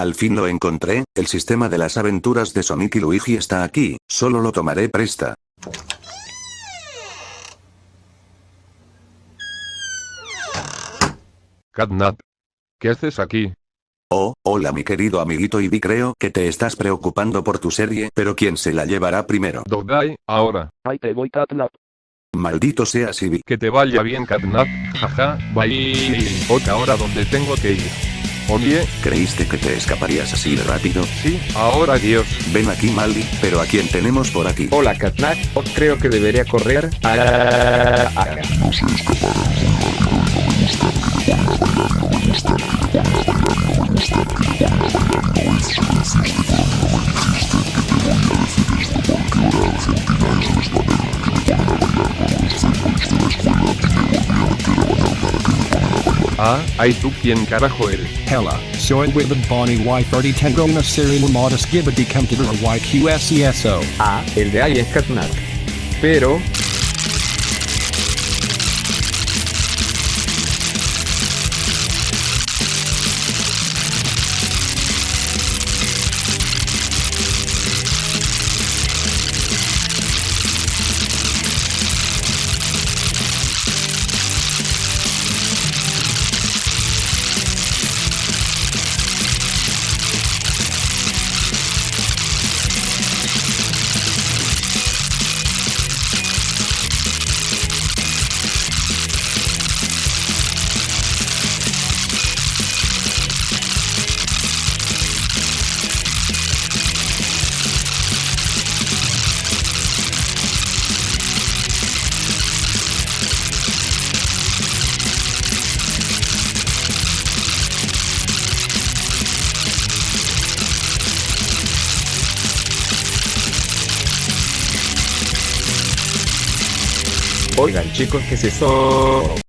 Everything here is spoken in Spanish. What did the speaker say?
Al fin lo encontré, el sistema de las aventuras de Sonic y Luigi está aquí, solo lo tomaré presta. Catnap. ¿Qué haces aquí? Oh, hola mi querido amiguito Ivy, creo que te estás preocupando por tu serie, pero ¿quién se la llevará primero? Doggy, ahora. Ahí te voy, Catnap. Maldito seas Ivy. Que te vaya bien, Catnap. Jaja, bye. Otra hora donde tengo que ir. Oye, ¿Creíste que te escaparías así de rápido? sí, ahora adiós. Ven aquí Maldi, pero ¿a quién tenemos por aquí? Hola Catnap, creo que debería correr. Ah, ¿ay tú quién carajo eres? Hella, soy Wibbid Bonnie Y30 tengo una serie llamada Skibbity Computer YQSESO. Ah, el de ahí es Catnap. Pero... Oigan chicos, ¿qué es eso?